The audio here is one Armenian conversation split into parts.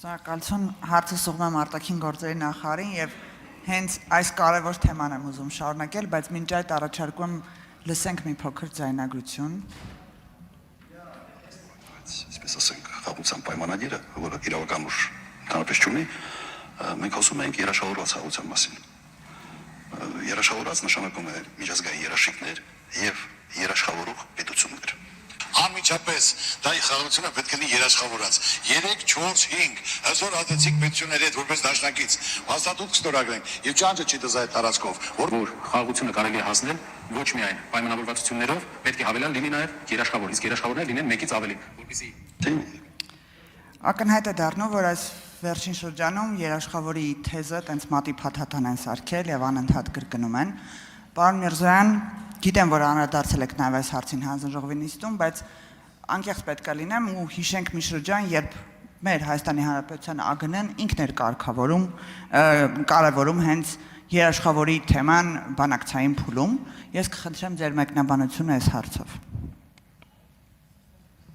Շնորհակալություն, հարցս ուղղում եմ արտաքին գործերի նախարարին եւ հենց այս կարևոր թեման եմ ուզում շարունակել, բայց մինչ այդ առաջարկում եմ լսենք մի փոքր ձայնագրություն։ Այսպես ասենք, խաղաղության պայմանագիրը, որը իրավական ուժ ընդհանրապես չունի, մենք խոսում ենք երաշխավորված խաղաղության մասին։ Երաշխավորված նշանակում է միջազգային երաշխիքներ եւ երաշխավորող պետություններ։ Անմիջապես դա խաղաղությունը պետք է լինի երաշխավորած։ 3, 4, 5 հզոր ազդեցիկ պետությունների հետ որպես դաշնակից հաստատում կստորագրենք եւ ճանճը չի դզա այդ տարածքով, որ խաղաղությունը կարելի է հասնել ոչ միայն պայմանավորվածություններով, պետք է հավելյալ լինի նաեւ երաշխավոր, իսկ երաշխավորներ լինեն մեկից ավելի, որպեսզի Ակնհայտ է դառնում, որ այս վերջին շրջանում երաշխավորի թեզը տենց մատի փաթաթան են սարքել եւ անընդհատ կրկնում են։ Պարոն Միրզոյան, գիտեմ, որ անդրադարձել եք նաեւ այս հարցին հանձնաժողովի նիստում, բայց անկեղծ պետք է լինեմ ու հիշենք մի շրջան, երբ մեր Հայաստանի Հանրապետության ԱԳՆ-ն ինքն էր կարևորում հենց երաշխավորի թեման բանակցային փուլում։ Ես կխնդրեմ ձեր մեկնաբանությունը այս հարցով։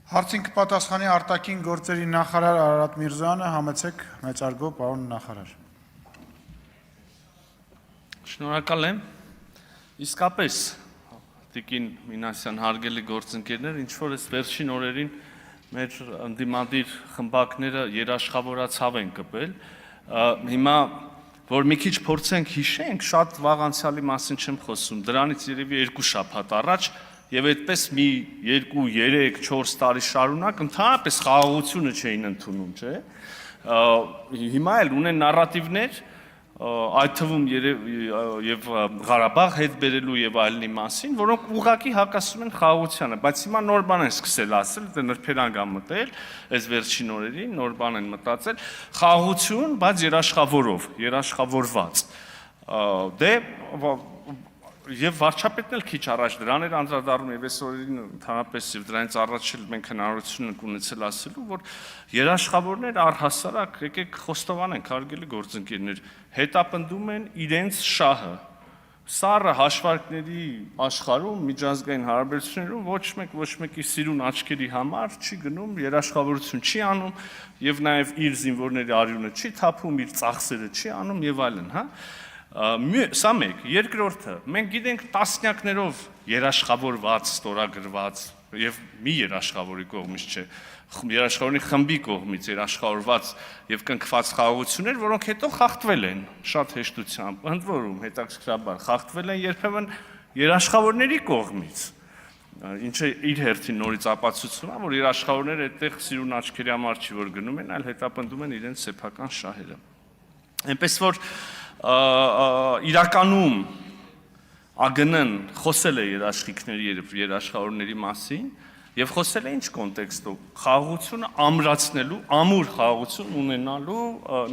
Հարցին կպատասխանի արտաքին գործերի նախարար Արարատ Միրզոյանը, համեցեք մեծարգո պարոն նախարար։ Շնորհակալ եմ։ Իսկապես Տիկին Մինասյան հարգելի գործընկերներ, ինչ որ այս վերջին օրերին մեր ընդդիմադիր խմբակները երաշխավորացավ են կպել։ Հիմա որ մի քիչ փորձենք հիշենք, շատ վաղ անցյալի մասին չեմ խոսում, դրանից երևի 2 շաբաթ առաջ եւ այդպես մի 2, 3, 4 տարի շարունակ ընդհանրապես խաղաղությունը չէին ընդունում, չէ։ Հիմա էլ ունեն նարատիվներ, այդ թվում եւ Ղարաբաղ հետ բերելու եւ այլնի մասին, որոնք ուղղակի հակասում են խաղաղությանը, բայց հիմա նոր բան են սկսել ասել, դե նրբերանգ ա մտել, այս վերջին օրերին նոր բան են մտածել, խաղաղություն, բայց երաշխավորված։ Դե Եվ վարչապետն էլ քիչ առաջ դրան էր անդրադառնում եւ այս օրերին ընդհանրապես եւ դրանից առաջ էլ մենք հնարավորություն ենք ունեցել ասելու, որ երաշխավորներ առհասարակ եկեք խոստովանենք, հարգելի գործընկերներ, հետապնդում են իրենց շահը։ Սառը հաշվարկների աշխարհում, միջազգային հարաբերություններում ոչ մեկի սիրուն աչքերի համար չի գնում, երաշխավորություն չի անում եւ նաեւ իր զինվորների արյունը չի թափում, իր ծախսերը չի անում եւ այլն, հա։ Սա մեկ, երկրորդը, մենք գիտենք տասնյակներով երաշխավորված, ստորագրված եւ մի երաշխավորի կողմից չէ, երաշխավորի խմբի կողմից երաշխավորված եւ կնքված խաղաղություններ, որոնք հետո խախտվել են շատ հեշտությամբ, ընդ որում հետաքրքրաբար խախտվել են երբեմն երաշխավորների կողմից, ինչը իր հերթին նորից ապացուցում է, որ երաշխավորները այդտեղ սիրուն աչքերի համար չի որ գնում են, այլ հետապնդում են իրենց սեփական շահերը։ Այնպես որ իրականում ԱԳՆ-ն խոսել է երաշխիքների եւ երաշխավորների մասին եւ խոսել է ինչ կոնտեքստով խաղաղությունը ամրացնելու, ամուր խաղաղություն ունենալու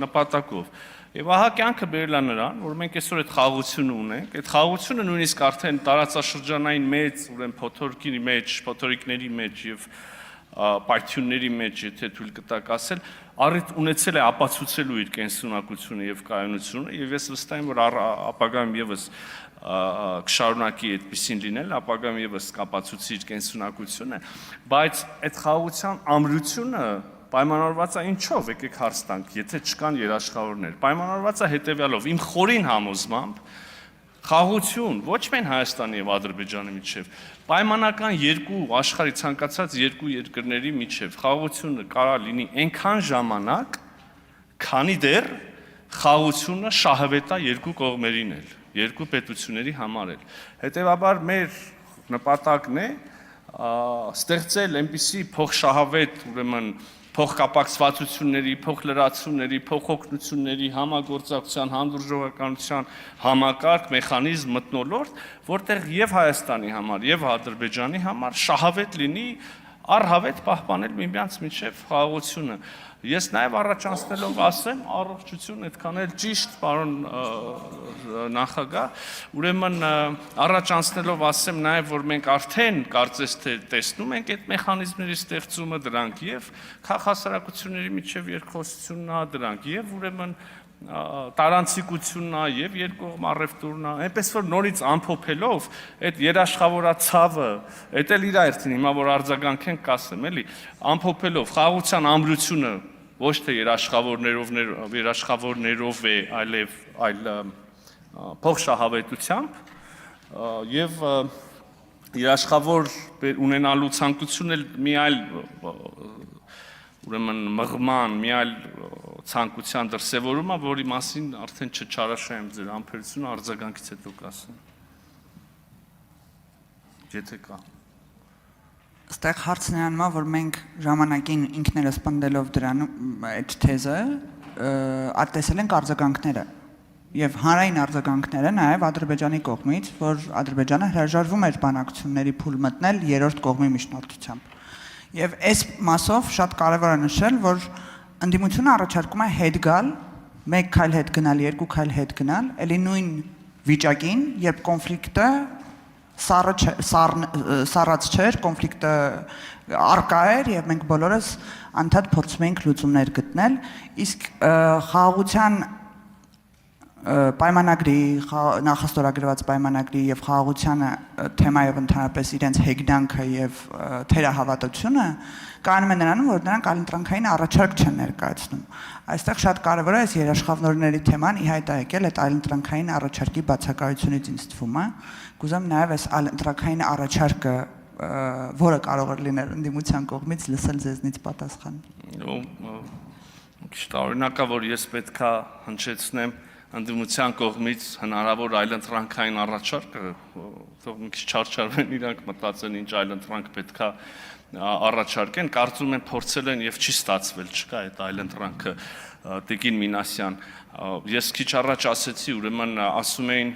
նպատակով։ Եվ ահա կյանքը բերել է նրան, որ մենք այսօր այդ խաղաղությունը ունենք, այդ խաղաղությունը նույնիսկ արդեն տարածաշրջանային մեծ, ուրեմն փոթորիկների մեջ եւ պայթյունների մեջ, եթե թույլ կտակ ասել, առիթ ունեցել է ապացուցելու իր կենսունակությունը եւ կայունությունը եւ ես վստահ եմ, որ ապագայում եւս կշարունակի այդպեսին լինել, ապագայում եւս կապացուցի իր կենսունակությունը, բայց այդ խաղաղության ամրությունը պայմանավորված է ինչով, եկեք հարց տանք, եթե չկան երաշխավորներ։ Պայմանավորված է հետեւյալով, իմ խորին համոզմամբ խաղաղություն ոչ միայն Հայաստանի եւ Ադրբեջանի միջեւ, պայմանական աշխարհի ցանկացած երկու երկրների միջեւ խաղաղությունը կարա լինի այնքան ժամանակ, քանի դեռ խաղաղությունը շահավետ է երկու կողմերին էլ, երկու պետությունների համար էլ։ Հետևաբար մեր նպատակն է ստեղծել այնպիսի փոխշահավետ, ուրեմն փոխկապակցվածությունների, փոխլրացումների, փոխօգնությունների, համագործակցության, հանդուրժողականության համակարգ, մեխանիզմ մթնոլորտ, որտեղ եւ Հայաստանի համար, եւ Ադրբեջանի համար շահավետ լինի առհավետ պահպանել միմյանց միջև խաղաղությունը։ Ես նաեւ առաջանցնելով ասեմ, առողջություն այդքան էլ ճիշտ, պարոն նախագահ, ուրեմն առաջանցնելով ասեմ նաեւ, որ մենք արդեն կարծես թե տեսնում ենք այդ մեխանիզմների ստեղծումը դրանք եւ քաղաքասարակությունների միջև երկխոսությունն է դրանք եւ ուրեմն տարանցիկությունն է եւ երկկողմ առևտուրն է, այնպես որ նորից ամփոփելով այդ երաշխավորացավը, դա էլ իր այրտին հիմա որ արձագանքենք կասեմ, էլի, ամփոփելով խաղաղության ամրությունը ոչ թե երաշխավորներով է, այլ փոխշահավետությամբ եւ երաշխավոր ունենալու ցանկությունն էլ մի այլ ուրեմն մղման, մի այլ ցանկության դրսևորումը, որի մասին արդեն չչարաշահեմ ձեր ամփոփությունը արձագանքից հետո կասեմ։ Եթե կա։ Այստեղ հարցն է անում, որ մենք ժամանակին ինքներս պնդելով դրանում այդ թեզը արտեսել ենք արձագանքները եւ հանրային արձագանքները նաեւ Ադրբեջանի կողմից, որ Ադրբեջանը հրաժարվում էր բանակցությունների փուլ մտնել երրորդ կողմի միջնորդությամբ։ Եվ այս մասով շատ կարևոր է նշել, որ ընդդիմությունը առաջարկում է հետ գալ, մեկ քայլ հետ գնալ, երկու քայլ հետ գնալ, ելի նույն վիճակին, երբ կոնֆլիկտը սառած չէր, կոնֆլիկտը արկա էր եւ մենք բոլորս անդադ փորձում էինք լուծումներ գտնել, իսկ խաղաղության պայմանագրի, նախաստորագրված պայմանագրի եւ խաղաղության թեմայով ընդհանրապես իրենց հեգնանքը եւ թերահավատությունը կանում է նրանում, որ նրանք այլընտրանքային առաջարկ չեն ներկայացնում։ Այստեղ շատ կարևոր է այս երաշխավորների թեման ի հայտ է եկել այդ այլընտրանքային առաջարկի բացակայությունից ինձ թվում է։ Կուզեմ նաեւ այս այլընտրանքային առաջարկը, որը կարող է լինել ընդդիմության կողմից, լսել ձեզնից պատասխան։ Քիչ տարօրինակ է, որ ես պետքա հնչեցնեմ ընդդիմության կողմից հնարավոր այլընտրանքային առաջարկը, թող մի քիչ չարչարվեն իրանք մտածեն ինչ այլընտրանք պետքա առաջարկեն, կարծում եմ փորձել են եւ չի ստացվել, չկա այդ այլընտրանքը Տիկին Մինասյան։ Ես քիչ առաջ ասեցի, ուրեմն ասում էին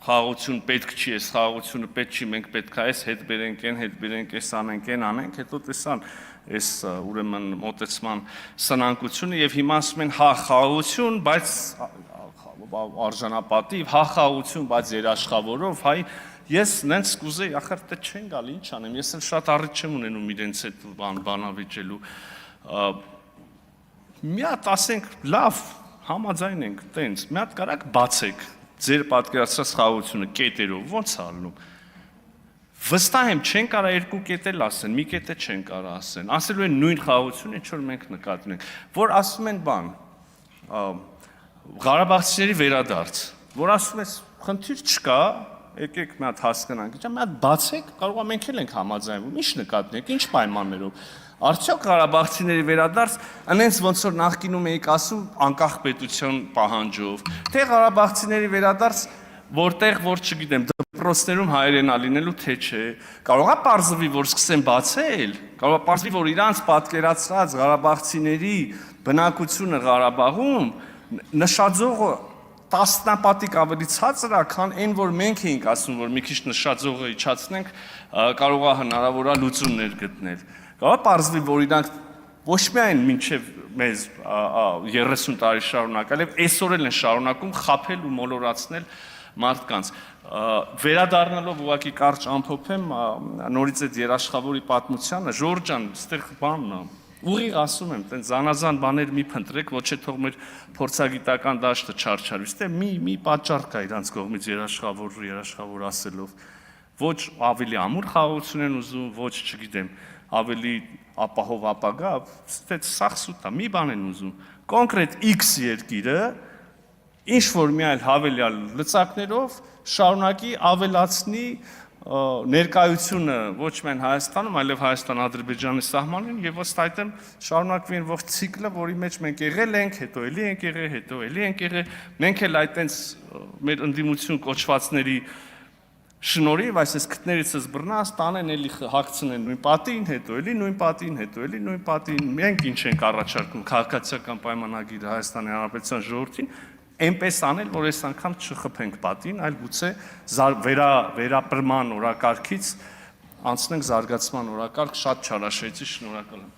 խաղաղություն պետք չի, այս խաղաղությունը պետք չի, մենք պետք է այս հետ բերենք, այս անենք, հետո տեսան այս ուրեմն մոտեցման սնանկությունը եւ հիմա ասում են հա խաղաղություն, բայց արժանապատիվ, հա խաղաղություն, բայց երաշխավորով, հայ ես նենց կուզեի, ախր դե չեն գալի, ինչ անեմ, ես էլ շատ առիթ չեմ ունենում իրենց այդ բանավիճելու։ Մի հատ ասենք, լավ, համաձայն ենք, տենց, մի հատ կարակ բացեք ձեր պատկերացրած խաղաղությունը կետերով, ո՞նց է ալնում։ Վստահ եմ, չեն կարա երկու կետ էլ ասեն, մի կետ է չեն կարա ասեն։ Ասելու են նույն խաղաղությունը, ինչ որ մենք նկատում ենք, որ ասում են բան, Ղարաբաղցիների վերադարձ, որ ասում ես, խնդիր չկա, եկեք մի հատ հասկանանք, մի հատ բացեք, կարող է մենք էլ ենք համաձայնվում, ինչ նկատենք, ինչ պայմաններով։ Արդյոք Ղարաբաղցիների վերադարձ, այնց ոնց որ նախկինում էիք ասում, անկախ պետություն պահանջով, թե Ղարաբաղցիների վերադարձ, որտեղ որ չգիտեմ, դպրոցներում հայերենա լինելու թե չէ, կարող է պարզվի, որ սկսեն բացել, կարող է պարզվի, որ իրանց պատկերացրած Ղարաբաղցիների բնակությունը Ղարաբաղում նշաձողը տասնապատիկ ավելի ցածր է, քան այն, որ մենք էինք ասում, որ մի քիչ նշաձողը իջացնենք, կարող է հնարավոր է լուծումներ գտնել։ Կարող է պարզվի, որ իրանք ոչ միայն մինչև մեզ 30 տարի շարունակել, այլ այսօր էլ են շարունակում խաբել ու մոլորացնել մարդկանց։ Վերադառնալով ուղղակի կարճ ամփոփեմ նորից այդ երաշխավորի պատմությանը, Ժորժ ջան, այստեղ բանն է։ Ուղիղ ասում եմ, տենց զանազան բաներ մի փնտրեք, ոչ թե թող մեր փորձագիտական դաշտը չարչարվի, ստե մի պատճառ կա իրանց կողմից երաշխավոր ասելով։ Ոչ ավելի ամուր խաղաղություն են ուզում, ոչ չգիտեմ, ավելի ապահով ապագա, ստե սաղ սուտ է, մի բան են ուզում։ Կոնկրետ X երկիրը ինչ որ մի այլ հավելյալ լծակներով շարունակի ավելացնի ներկայությունը ոչ միայն Հայաստանում, այլև Հայաստան-Ադրբեջանի սահմանին եւ ըստ այդմ շարունակվի այն ողջ ցիկլը, որի մեջ մենք եղել ենք, հետո էլի ենք եղել, հետո էլի ենք եղել, մենք էլ այդտենց մեր ընդդիմություն կոչվածների շնորհիվ, այսպես քթներիցս բռնած տանեն էլի հագցնեն նույն պատին, հետո էլի նույն պատին, հետո էլի նույն պատին, մենք ինչ ենք առաջարկում քաղաքացիական պայմանագիրը Հայաստանի Հանրապետության ժողովրդին, այնպես անել, որ այս անգամ չխփենք պատին, այլ գուցե վերապրման օրակարգից անցնենք զարգացման օրակարգ, շատ չարաշեցի, շնորհակալ եմ։